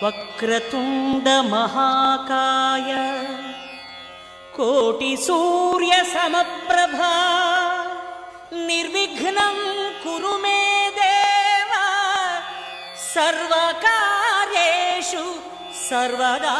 वक्रतुंड महाकाय कोटि सूर्य समप्रभा निर्विघ्नं कुरु मे देव सर्वकार्येषु सर्वदा।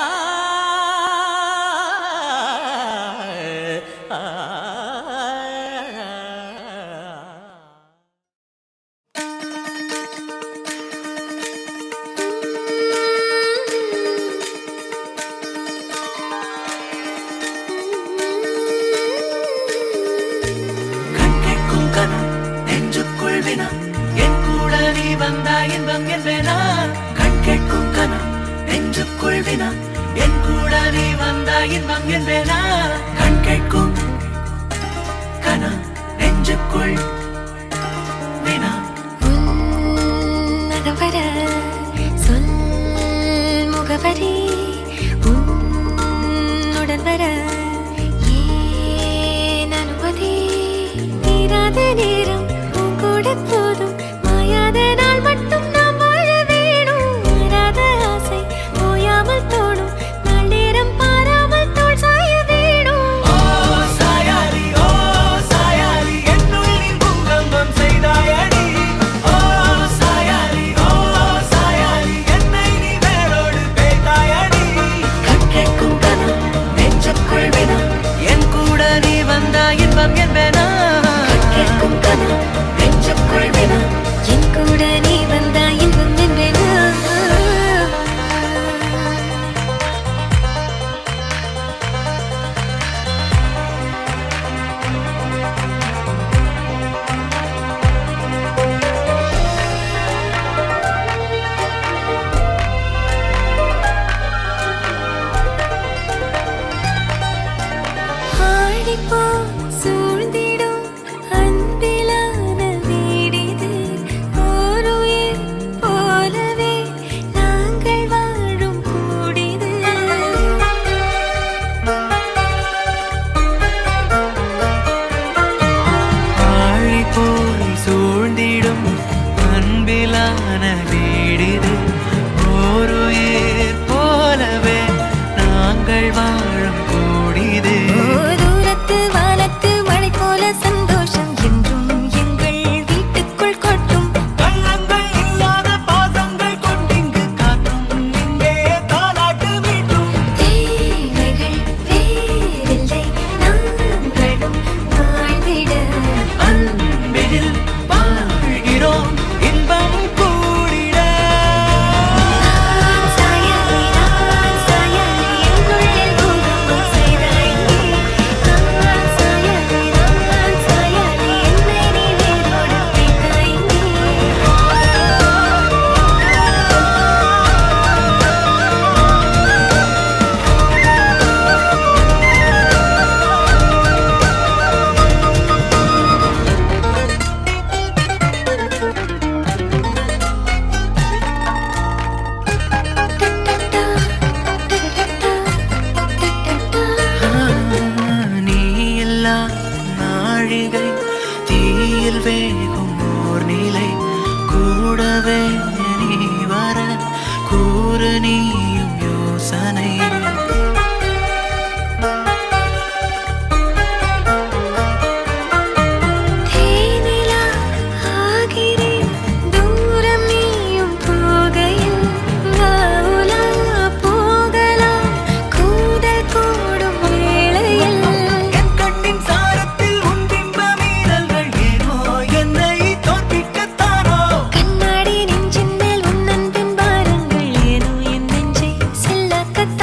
கண்ணாடி நெஞ்சின் மேல் உன்னன்பின் பாருங்கள் ஏனோ என் நெஞ்சை செல்லக்கத்தான்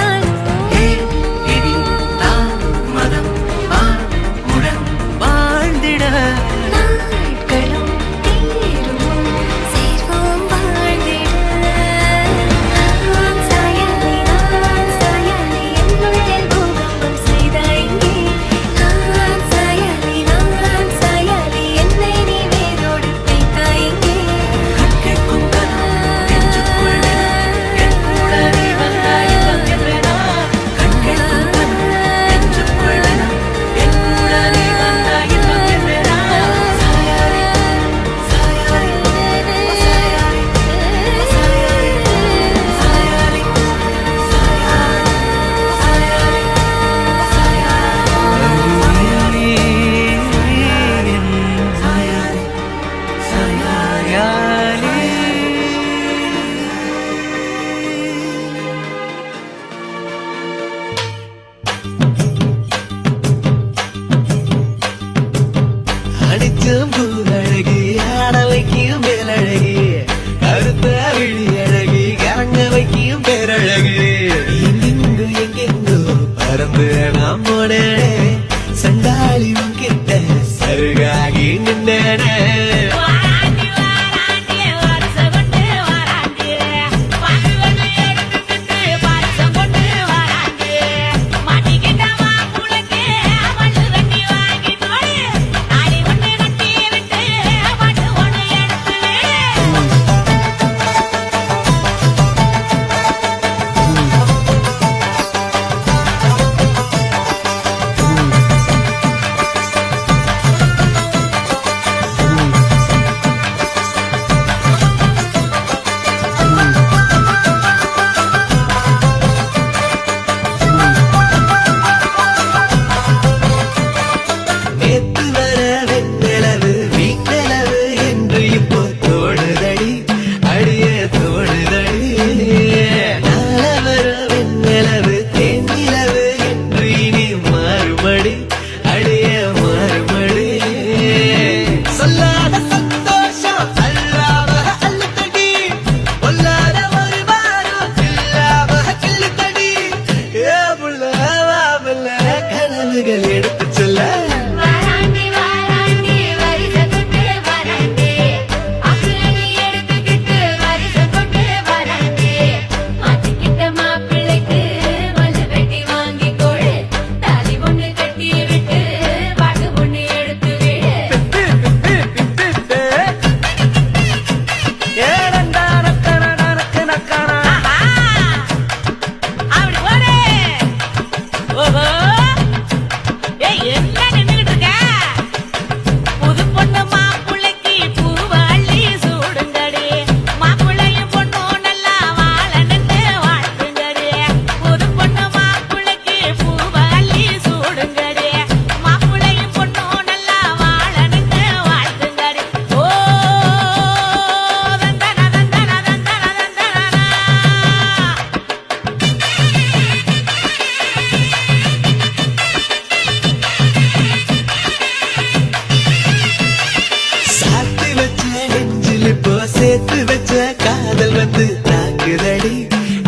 சேர்த்து வச்ச காதல் வந்து தாக்குதடி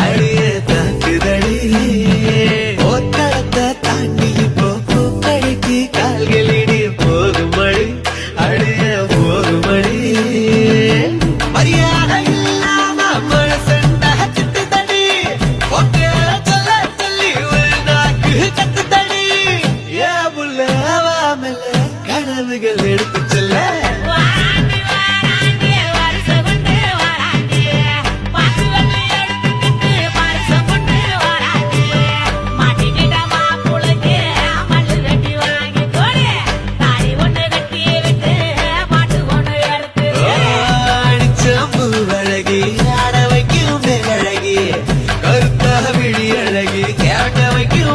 அடிய தாக்குதடி ஒத்தரத்தை தாண்டி இப்போ பூக்கடைக்கு கால்களிடி போகுமடி அடிய போகுமடி மரியாதை இல்லாம மனசண்டா திட்டுதடி ஒக்கே சொல்ல சொல்லி ஒரு நாக்கு கத்துதடி ஏ புள்ள வாமல கனவுகள் எடுத்து செல்ல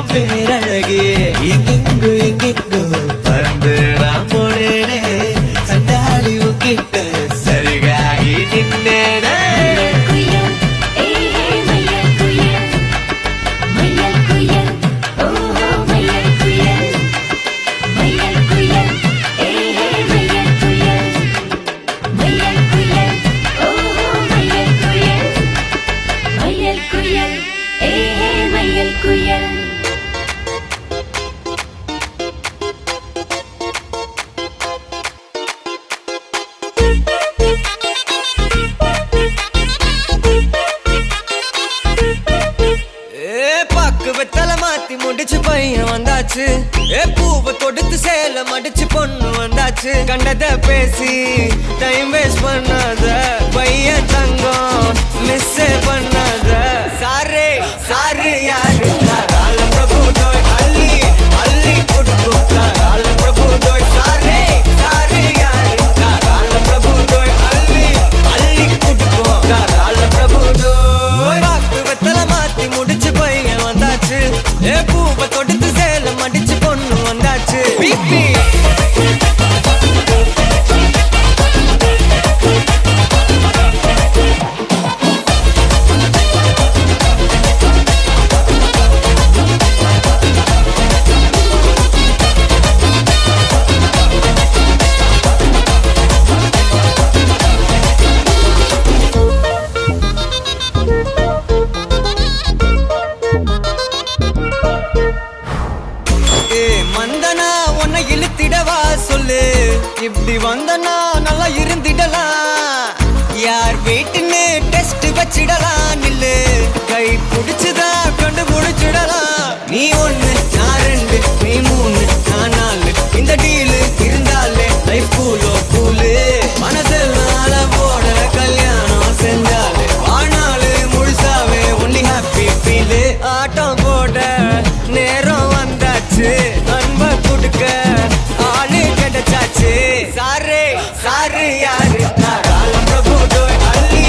பேரழகே எங்கெங்கோ எங்கெங்கோ பறந்து நான் போனேனே சண்டாளி உங்கிட்ட சரிகாகி நின்னேனே வெத்தல மாத்தி முடிச்சு பையன் வந்தாச்சு பூவை தொடுத்து சேல மடிச்சு பொண்ணு வந்தாச்சு கண்டத பேசி டைம் வேஸ்ட் பண்ணாத பையன் தங்கம் மிஸ் பண்ணாத சாரே சாரு யாரு கால பிரபு தோய் அள்ளி அள்ளி கொடுக்கும் கால பிரபு தோய் சாரே சாரு யாரு கால பிரபு தோய் அள்ளி அள்ளி கொடுக்கும் கால பிரபு தோய் வெத்தல மாத்தி முடிச்சு பையன் வந்தாச்சு பூவை தொடுத்து சேல மடிச்சு பொண்ணு வந்தாச்சு பிபி மந்தனா உன்னை இழுத்திடவா சொல்லு இப்படி வந்தனா நல்லா இருந்திடலாம் யார் வீட்டுன்னு டெஸ்ட் வச்சிடலாம் நில்லு கை பிடிச்சுதா கண்டு முடிச்சிடலாம் நீ ஒண்ணு நான் ரெண்டு நீ மூணு நான் நாலு இந்த டீலு இருந்தாலே லைஃப் கூலோ கூலு மனசெல்லாம் போட கல்யாணம் செஞ்சாலே ஆனாலு முழுசாவே ஒன்லி ஹாப்பி ஃபீலு ஆட்டம் போட நேரம் வந்தாச்சு அன்ப கொடுக்க ஆளு கிடைச்சாச்சு சாரே சாரு யாரு கால பிரபு தோய் அள்ளி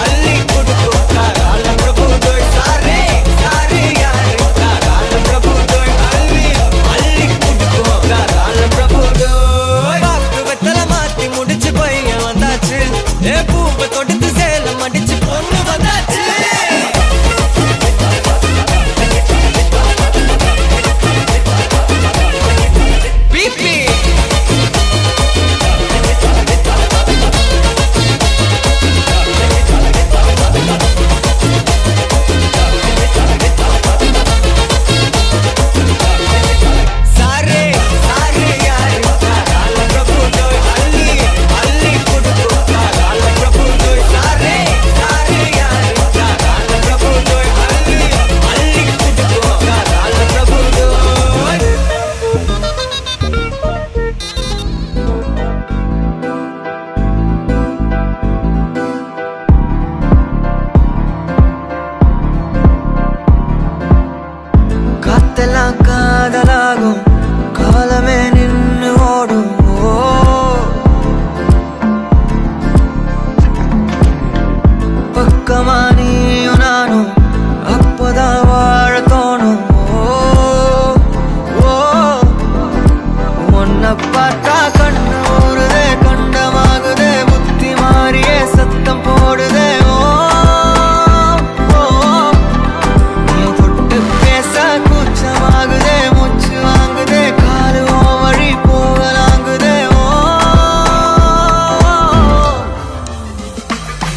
அள்ளி கொடுக்கும் கால பிரபு தோய் சாரே சாரு யாரு கால பிரபு தோய் அள்ளி அள்ளி கொடுக்கும் கால பிரபு தோய் வெத்தல மாத்தி முடிச்சு போய்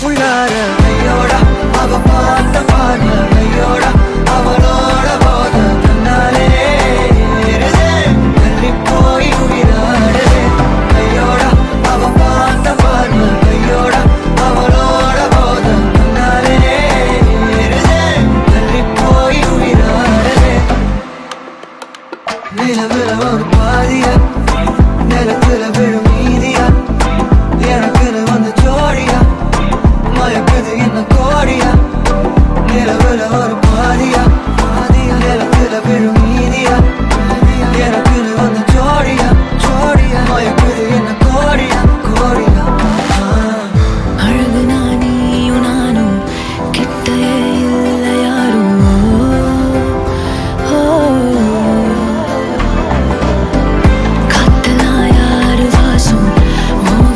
உள்ளார கையோட அவ பார்த்த பார்வை கையோட அவளோட போத தன்னாலே ஏறுதே தள்ளி போய் உயிராடுதே கையோட அவ பார்த்த பார்வை கையோட அவளோட போத தன்னாலே ஏறுதே தள்ளி போய் உயிராடுதே நிலவுல ஒரு பாதியா நிலத்துல விழும் மீதியா எனக்குன்னு வந்து ஜோடியா மயக்குது என்ன கோடியா நிலவுல ஒரு பாதியா நிலத்துல விழும் மீதியா எனக்குன்னு வந்து ஜோடியா மயக்குது என்ன கோடியா அழகு நானியும் நானும் கிட்டே இல்ல யாரும் காத்தலாம் யாரு வாசம்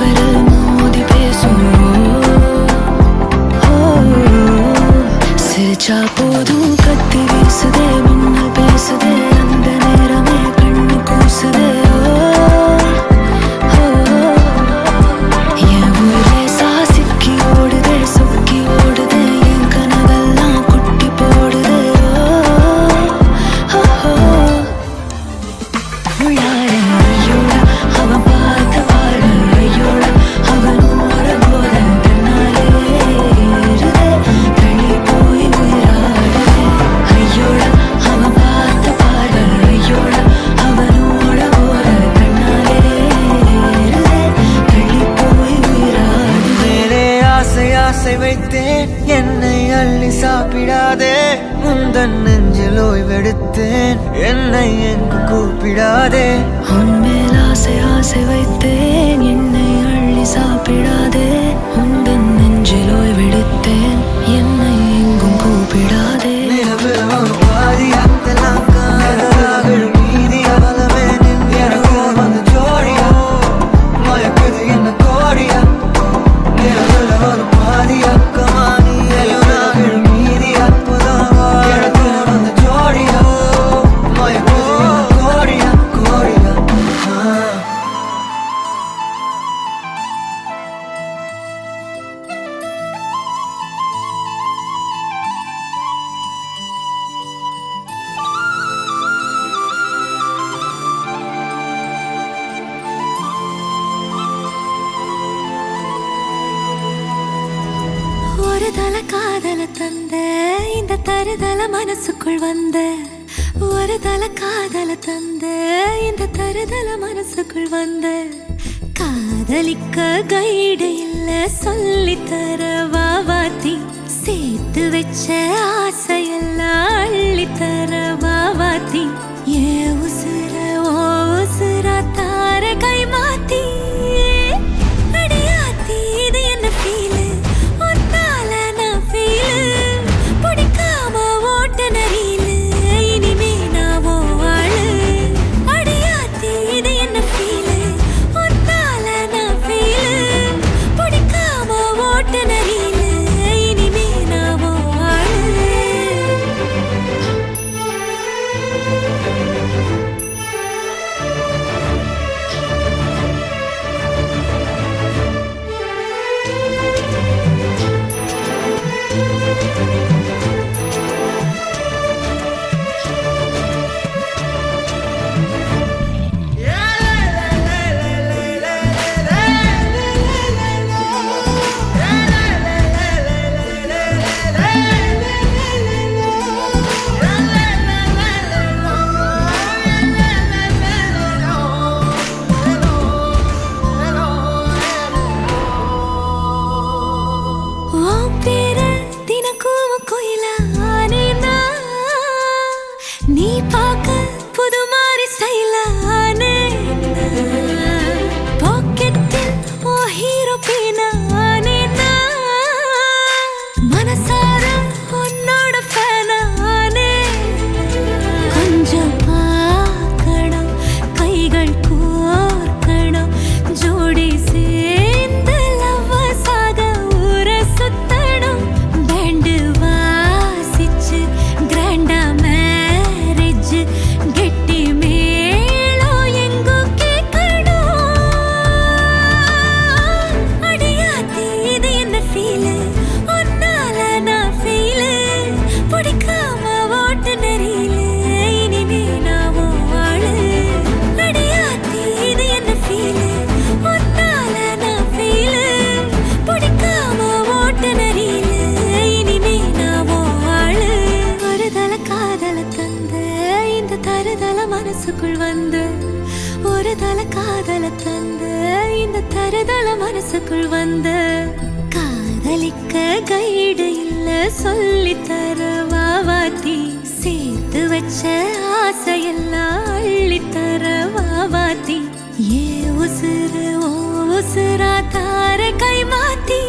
விரல் மோதி பேசும் சிரிச்சா போதும் கத்தி வீசுதே மின்னல் பேசுதே அந்த நேரமே கண்ணு கூசுதே என் ஊரே சாசிக்கி ஓடுதே சொக்கி ஓடுதே என் கனவெல்லாம் குட்டி போடுதே உள்ளார ஐயோட அவன் பார்த்த பார்வை ஐயோட அவனோட போத தன்னாலே ஏறுதே தள்ளி போய் உயிராடுதே ஐயோட அவன் பார்த்த பார்வை ஐயோட அவனோட போத தன்னாலே ஏறுதே தள்ளி போய் உயிராடுதே மேலே ஆசை ஆசை வைத்தேன் என்னை அள்ளி சாப்பிடாதே முந்தன் நெஞ்சில் ஓய்வெடுத்தேன் என்னை எங்கு கூப்பிடாதே உன்மேல் ஆசை ஆசை வைத்தேன் என்னை அள்ளி சாப்பிடாதே உந்தன் நெஞ்சில் ஓய்வெடுத்தேன் என்னை எங்கும் கூப்பிடாதே நிலவுல ஒரு பாதியா எல்லாம் காதலா விழும் மீதியா பலமே நின்று எனக்கு வந்து ஜோடியா மயக்குது என்ன கோடியா நிலவுல ஒரு பாதியா கமானி எல்லாம் விழும் மீதியா எனக்கு வந்து ஜோடியா மயக்குது என்ன கோடியா ஒரு தல காதல தந்த இந்த தருதல மனசுக்குள் வந்த ஒரு தல காதல தந்த இந்த தருதல மனசுக்குள் வந்த காதலிக்க கைடு இல்ல சொல்லித்தர வாவாத்தி சேர்த்து வச்ச ஆசையெல்லாம் அள்ளித்தர வாவாத்தி ஏ உசுர ஓ உசுரா தார கை மாத்தி அடியாத்தி இது என்ன ஃபீலு ஒத்தால நான் ஃபீலு பிடிக்காம ஓட்ட நரீலு இனிமே நான் ஓ ஆளு அடியாத்தி இது என்ன ஃபீலு ஒத்தால நான் ஃபீலு பிடிக்காம ஓட்ட நரீலு இனிமே நான் ஓ ஆளு நீ பார்க்க புது மாதிரி ஸ்டைலானே பாக்கெட்டில் ஓ ஹீரோ பீனானே மனசார உன்னோட ஃபேனானே கொஞ்சம் பார்க்கணும் கைகள் கோர்க்கணும் ஜோடி சேர்ந்து லவ்வர்ஸாக ஊரை சுத்தணும் பேண்டு வாசி வந்து ஒரு தல காதல தந்து இந்த தருதல மனசுக்குள் வந்து காதலிக்க கைடு இல்ல சொல்லி தர வாவாத்தி சேர்த்து வச்ச ஆசையெல்லாம் அள்ளி தர வாவாத்தி ஏ உசுறு ஓ உசுரா தார கை மாத்தி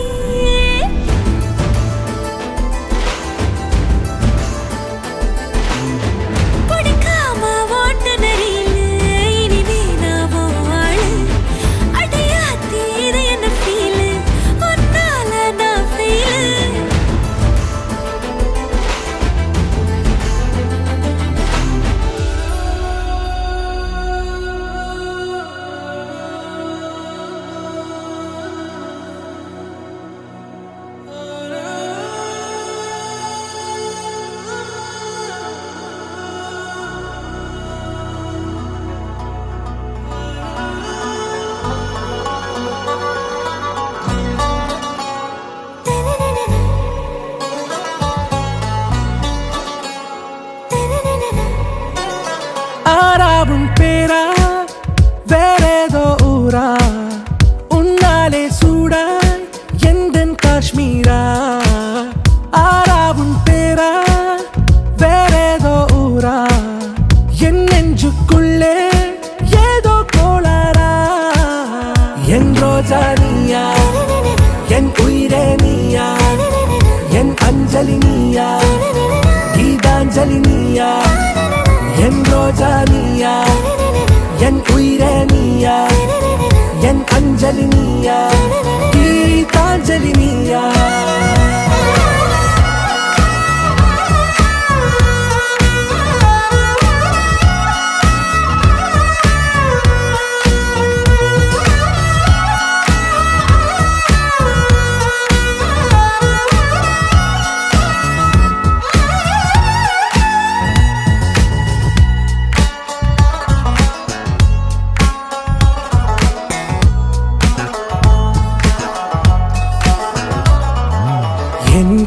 ஆராவும் பேரா வேறேதோ ஊரா உன்னாலே சூடாய் எந்தன் காஷ்மீரா ஆராவும் பேரா வேறேதோ ஊரா என் நெஞ்சுக்குள்ளே ஏதோ கோளாரா என் ரோஜா நீயா என் உயிரே நீயா என் அஞ்சலி நீயா கீதாஞ்சலி நீயா என் ரோஜா நீயா என் உயிரே நீயா என் அஞ்சலி நீயா கீதாஞ்சலி நீயா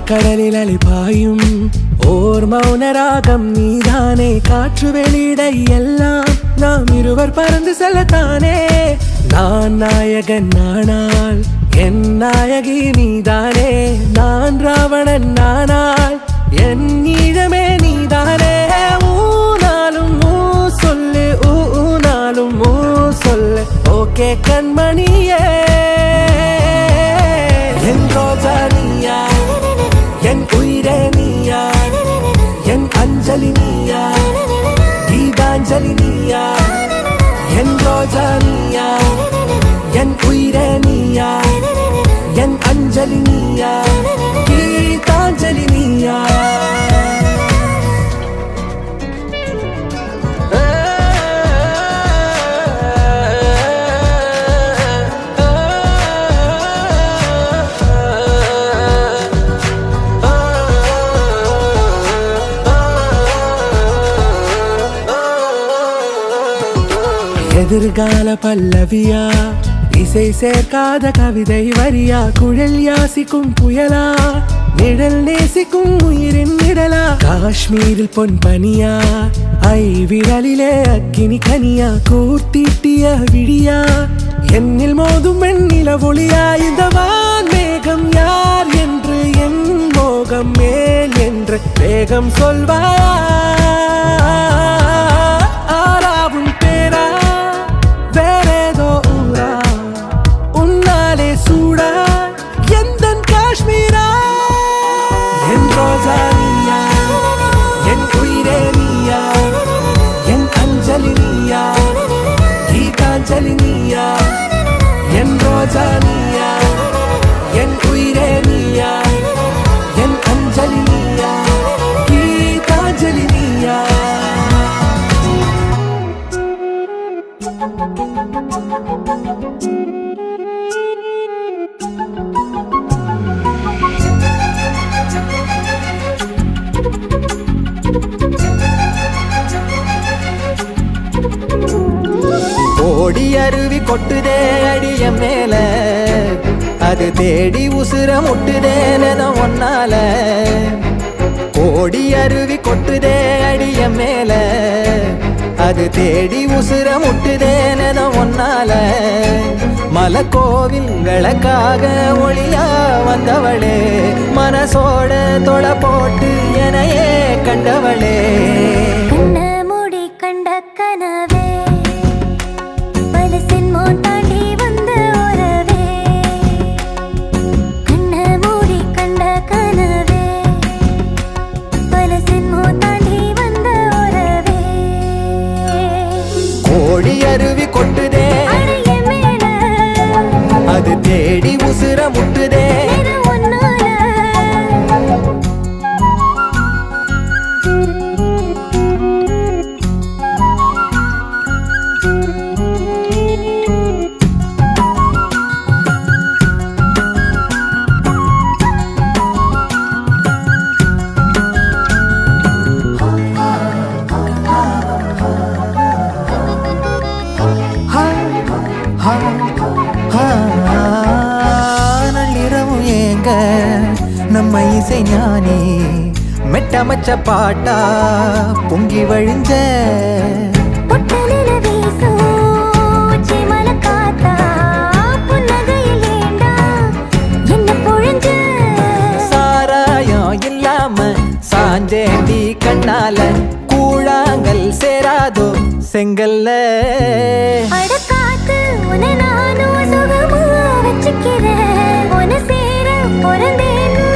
கடலில் அலைபாயும் ஓர் மௌன ராகம் நீதானே காற்று வெளியிட எல்லாம் நாம் இருவர் பறந்து செல்லத்தானே நான் நாயகன் நானால் என் நாயகி நீதானே நான் ராவணன் நானால் என் ஈழமே நீதானே ஊனாலும் ஊ சொல்லு ஊனாலும் ஊ சொல்லு ஓகே கண்மணியே என் ரோஜா நீயா என் உயிரே நீயா என் அஞ்சலி நீயா கீதாஞ்சலி நீயா என் ரோஜா நீயா என் உயிரே நீயா என் அஞ்சலி நீயா கீதாஞ்சலி நீயா எதிர்கால பல்லவியா இசை சேர்க்காத கவிதை வரியா குழல் யாசிக்கும் புயலா நிழல் நேசிக்கும் உயிரின் நிழலா காஷ்மீரில் பொன் பனியா ஐ விரலிலே அக்கினி கனியா கூர்த்தீட்டிய விழியா என்னில் மோதும் வெண்ணில ஒளியா இந்த வான் மேகம் யார் என்று என் மோகம் மேல் என்று வேகம் சொல்வாயா ஆராவும் பேரா வேறேதோ ஊரா உன்னாலே சூடா எந்தன் காஷ்மீரா என் ரோஜா நீயா என் உயிரே நீயா என் அஞ்சலி நீயா கீதாஞ்சலி நீயா என் ரோஜா நீயா என் உயிரே நீயா என் அஞ்சலி நீயா கீதாஞ்சலி நீயா ஓடி அருவி கொட்டுதே அடிய மேல அது தேடி உசுர முட்டுதேன ஒன்னால கோடி அருவி கொட்டுதே அடிய மேல அது தேடி உசுர முட்டுதேனோ ஒன்னால மலக்கோவில் விளக்காக ஒளியா வந்தவளே மனசோட தொலை போட்டு எனையே கண்டவளே கண்ண மூடி கண்ட கனவே பல சென்மோ தாண்டி வந்த உறவே கண்ண மூடி கண்ட கனவே பல சென்மோ தாண்டி வந்த உறவே கோடி அருவி கொட்டுதே அடைய மேல அது தேடி உசுர முட்டுதே நிறம் ஒன்னால நள்ளிரவும் ஏங்க நம்ம இசை ஞானி மெட்டமச்ச பாட்டா பொங்கி வழிஞ்ச பொட்டலில வீசும் சிமல காத்தா புன்னகையில் ஏண்டா என்ன பொழிஞ்ச சாராயம் இல்லாம சாஞ்சேண்டி கண்ணால கூழாங்கல் சேராதோ செங்கல்ல அடக்காத்து உன்னை நானும் சுகமா வச்சுக்கிறேன் உன்னை சேர பிறந்தேன்னு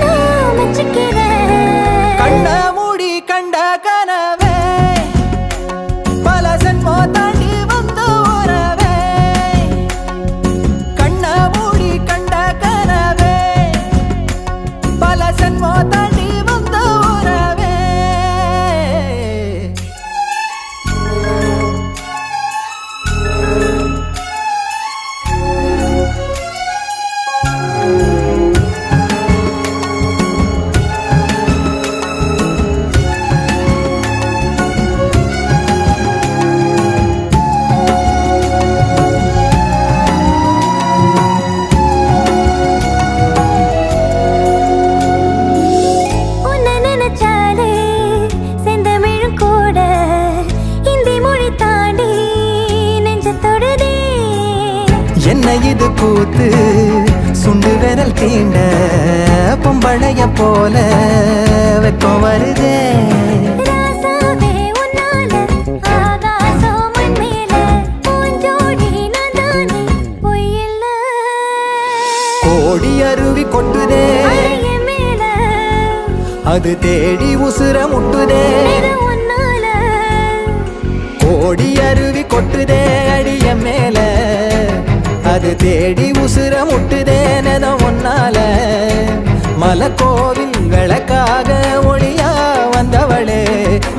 நான் வச்சுக்கிறேன் கண்ண மூடி கண்ட கனவே பல சென்மோ தாண்டி வந்த உறவே கண்ண மூடி கண்ட கனவே பல சென்மோ தாண்டி வந்த உறவே உன்னை நினைச்சாலே செந்தமிழும் கூட இந்தி மொழி தாண்டி நெஞ்ச தொடுதே என்ன இது கூத்து சுண்டு விரல் தீண்ட பொம்பளைய போல வெக்கம் வருதே ராசாவே உன்னால ஆகாசம் மண் மேல பூஞ்சோடி நான் தானே பொய்யில்ல கோடி அருவி கொட்டுதே அடைய மேல அது தேடி உசுர முட்டுதே நிறம் ஒன்னால கோடி அருவி கொட்டுதே அடிய மேல அது தேடி உசுர முட்டுதேனோ ஒன்னால மலக்கோவில் விளக்காக ஒளியா வந்தவளே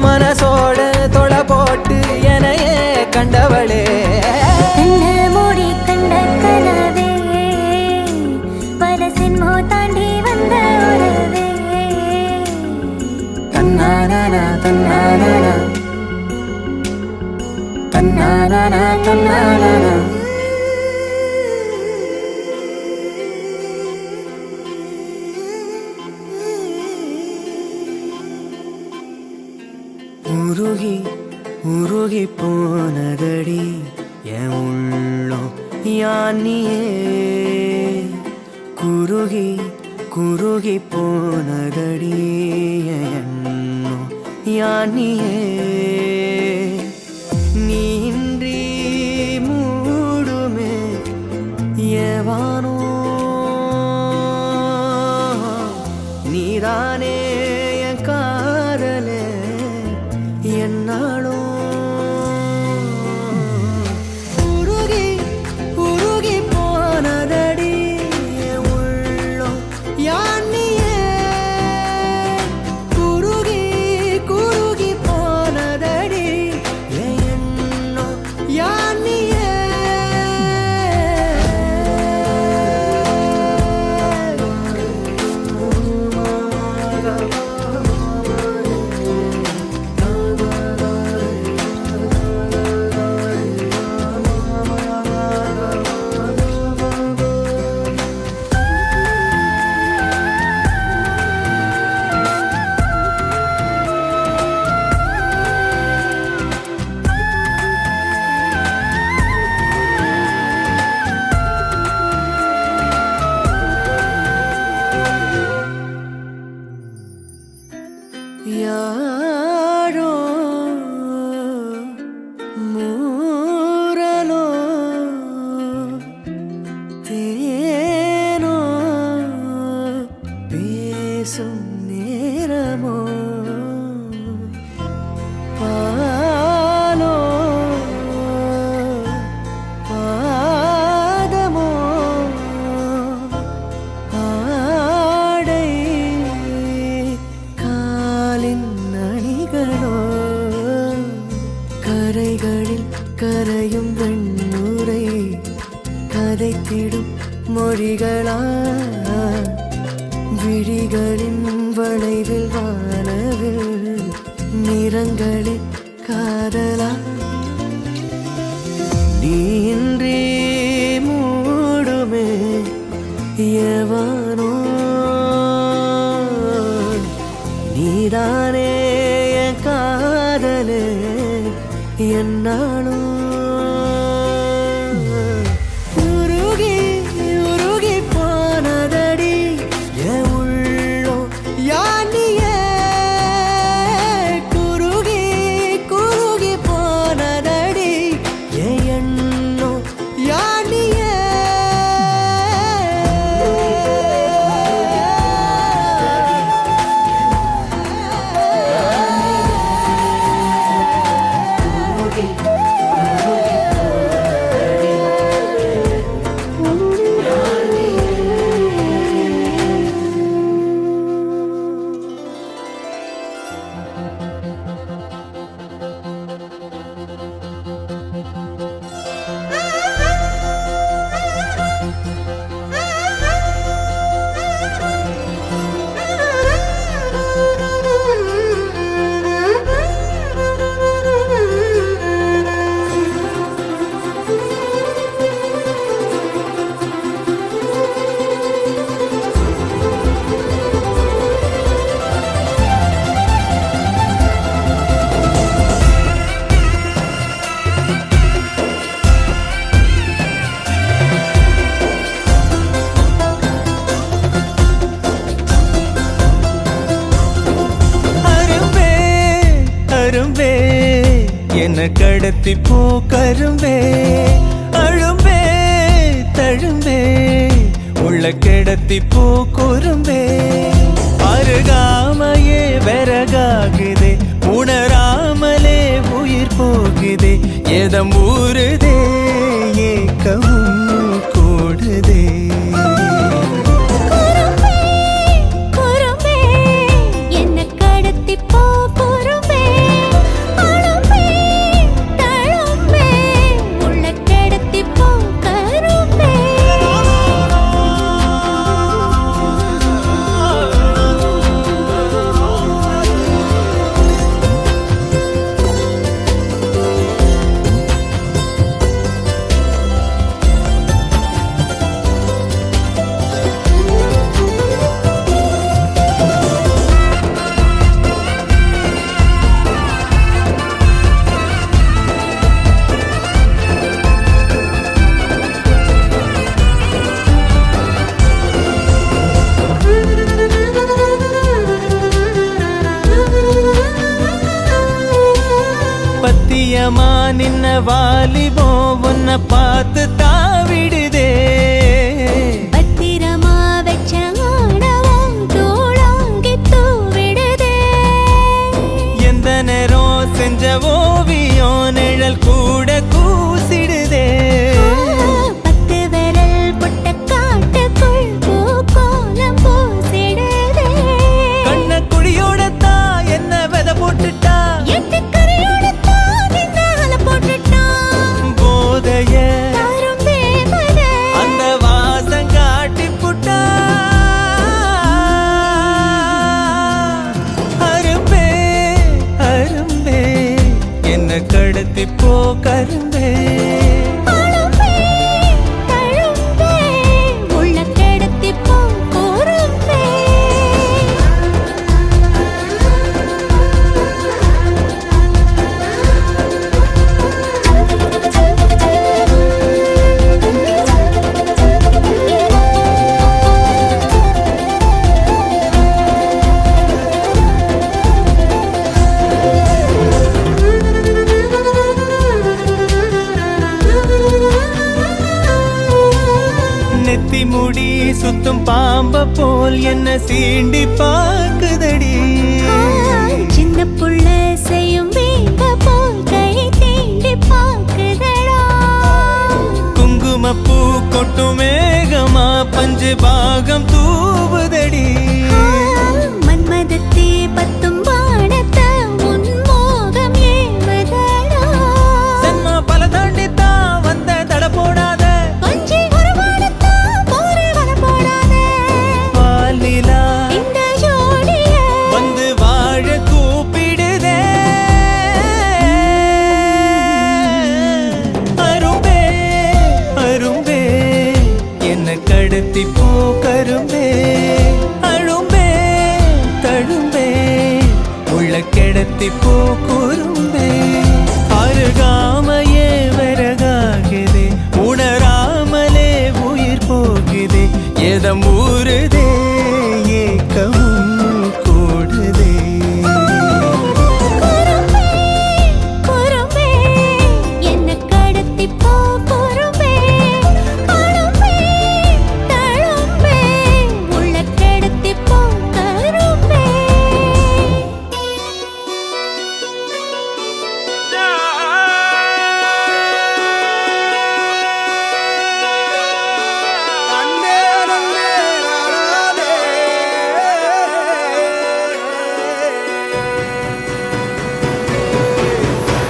மனசோட தொலை போட்டு எனையே கண்டவளே கண்ண மூடி கண்ட கனவே பல சென்மோ தாண்டி வந்த உறவே தன்னானா தன்னானா தன்னானா தன்னானா உருகி உருகி போனதடி என் உள்ளம் யானியே குருகி குருகி போனதடி என் எண்ணம் யானியே நீன்றி மூடுமே ஏவானோ நீதானே என் காதலே என்னாலும் உருகி உருகி போனதடி என் உள்ளம் யானியே குருகி குருகி போனதடி என் எண்ணம் யானியே உருமாக யாழோ மூரலோ தேனோ பேசும் நேரமோ பாலோ பாதமோ ஆடை காலின் அணிகளோ கரைகளில் கரையும் வெண்ணுரை கதைத்திடும் மொழிகளா விழிகளின் வளைவில் வானவில் நிறங்களில் காதலா நீன்றி மூடுமே எவனோ நீதானே என் காதலே என்னாலும் உருகி உருகி போனதடி என் உள்ளோ யானியே குருகி குருகி போனதடி என் எண்ணோ யானியே அரும்பே என்ன கடத்தி போ கரும்பே அழும்பே தழும்பே உள்ள கிடத்தி போ குறும்பே அருகாமையே விறகாகுதே உணராமலே உயிர் போகுதே எதம் ஊறுதே ஏக்கவும் கூடுதே பத்தியமா நின்ன வாலிபோ உன்னை பார்த்து தாவிடுதே பத்திரமா வச்ச ஆடவும் தூளாங்கி தூவிடுதே எந்த நேரம் செஞ்ச ஓவியம் நிழல் கூட கூசிடுதே பத்து விரல் புட்ட காட்டுக்குள் பூக்கோலம் பூசிடுதே கண்ண குடியோட தான் என்ன விதை போட்டுட்டா எட்டு கரையோட தான் இந்த அலை போட்டுட்டான் போதைய தரும் சீண்டி பார்க்குதடி. சின்ன புள்ள செய்யும் வீங்க போல் கை தீண்டி பார்க்குதடா. குங்குமப்பூ கொட்டும் மேகமா பஞ்சு பாகம் தூவுதடி. மன்மதத்தே பத்தும் வானத்த உன் மோகம் ஏவதடா. சென்மா பல தாண்டித்தான் வந்த தட போடாத. கொஞ்சி ஒரு வானத்தா போரே வர போடாத. பால் நிலா இந்த ஜோடிய வந்து வாழ கூப்பிடுதே. அரும்பே அரும்பே என்ன கடத்தி போ கரும்பே. அழும்பே தழும்பே உள்ள கிடத்தி போ குறும்பே. அருகாமையே வரகாகுதே உணராமலே உயிர் போகுதே. எதம் ஊறுதே ஏக்கமும் கூடுதே. குறும்பே குறும்பே என்ன கடத்தி போ குறும்பே. அழும்பே தழும்பே உள்ள கிடத்தி போ கரும்பே.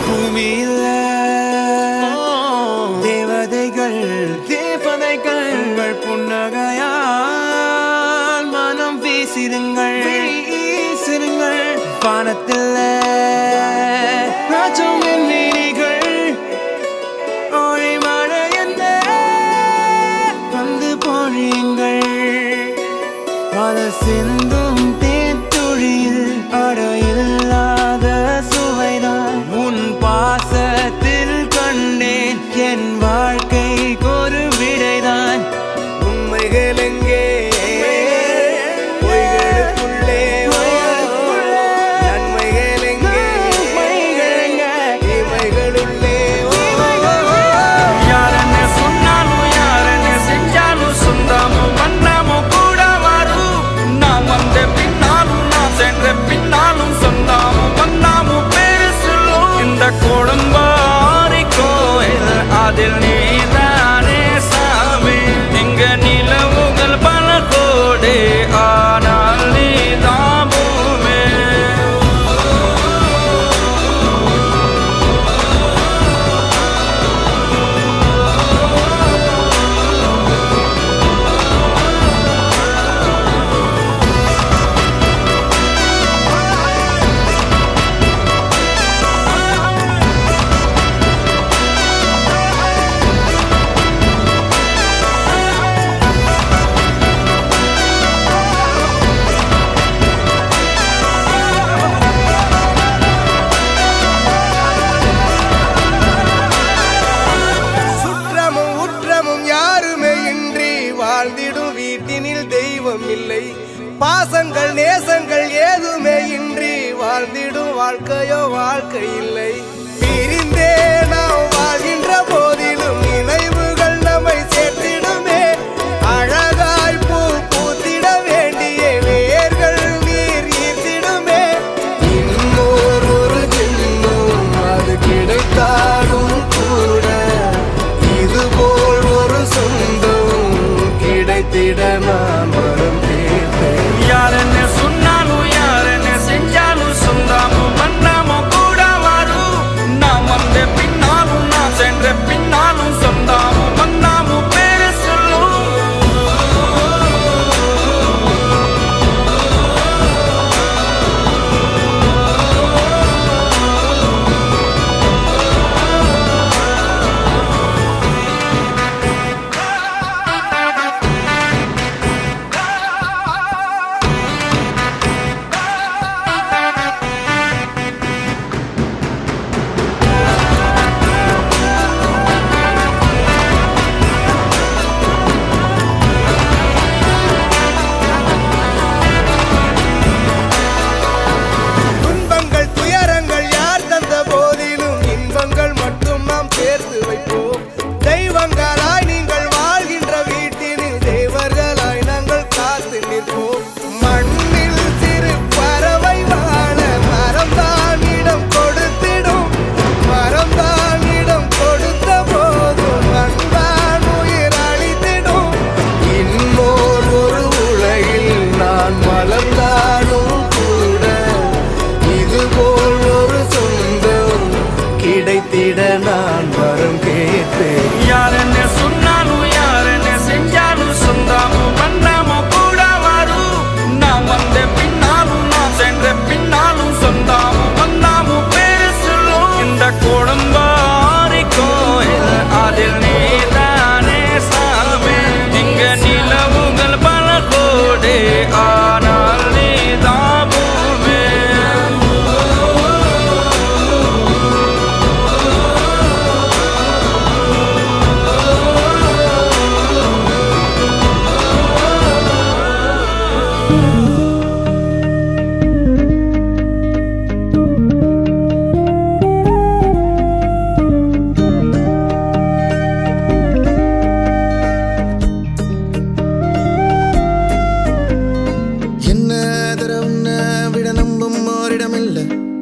பூமியில தேவதைகள் தேவதைகள் புன்னகையால் மனம் வீசிருங்கள் வீசிருங்கள். வானத்தில் ராஜம் நீரிகள் ஒளி மழை என்ன வந்து பொழியுங்கள். பல சிந்தும் தேத்துழியில் அடையில்லாத சுவைதான் உன் பாசத்தில் கண்டேன். என் வாழ்க்கைக்கு ஒரு விடைதான். உண்மைகள் எங்கே பொய்களுக்குள்ளே நன்மைகள் எங்கே இமைகளுள்ளே. யாரன்னு சொன்னாலும் யாரன்னு செஞ்சாலும் சொந்தாமும் வண்ணமும் கூட வரும். நான் வந்த பின்னாலும் நான் சென்ற பின்னாலும் சொந்தாமும் வண்ணமும் பேரு சொல்லும். இந்த கொடும்பாரி கோயில் அதில் நீதானே சாமி. இங்க நிலவுகள் பல கோடி ஆனால் நீதான் பூமி. சுற்றமும் உற்றமும் யாருமே இன்றி வாழ்ந்திடும் வீட்டினில் தெய்வம் இல்லை. பாசங்கள் நேசங்கள் ஏதுமே இன்றி வாழ்ந்திடும் வாழ்க்கையோ வாழ்க்கை இல்லை. பிரிந்தே நாம் வாழ்கின்ற போதிலும் நினைவுகள் நம்மை சேர்த்திடுமே. அழகாய் பூ பூத்திட வேண்டிய வேர்கள் நீர் ஈர்த்திடுமே. இன்னொரு ஜென்மம் அது கிடைத்தாலும் கூட இதுபோல் ஒரு சொந்தம் கிடைத்திட நான் வரம் கேட்டேன். யாரன்னு சொன்னாலும் யாரன்னு செஞ்சாலும் சொந்தாமும் வண்ணமும் கூட வரும். நான் வந்த பின்னாலும் நான் சென்ற பின்னாலும் சொந்தாமும் வண்ணமும் பேரு சொல்லும். இடமில்ல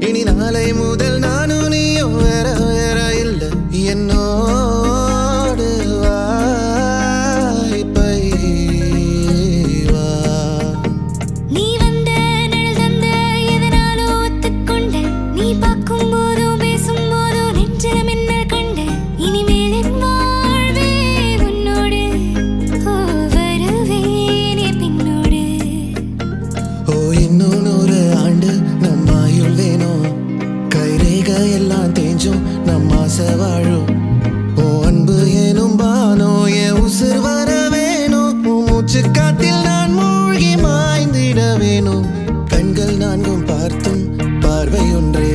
இனி நாளை முதல் நானும் நீயும் வேற வேற இல்ல என்னோடு வாய்ப்பை வா நீ வந்த நிழல் தந்த எதனாலோ ஒத்துக்கொண்ட நீ பார்க்கும் போதும் பேசும் போதும் நெஞ்சில மின்னல் கண்ட இனிமேல் என் வாழ்வே உன்னோடு வருவேனே பின்னோடு ஓ இன்னும் 100 ஆண்டு நம்ம ஆயுள் வேணும் கைரேக எல்லாம் தேஞ்சும் நம்ம ஆசை வாழும் ஓ அன்பு ஏனும் பானோ என் உசுர் வர வேணும் உன் மூச்சு காத்தில் நான் மூழ்கி மாய்ந்திட வேணும் கண்கள் நான்கும் பார்த்தும் பார்வை ஒன்றே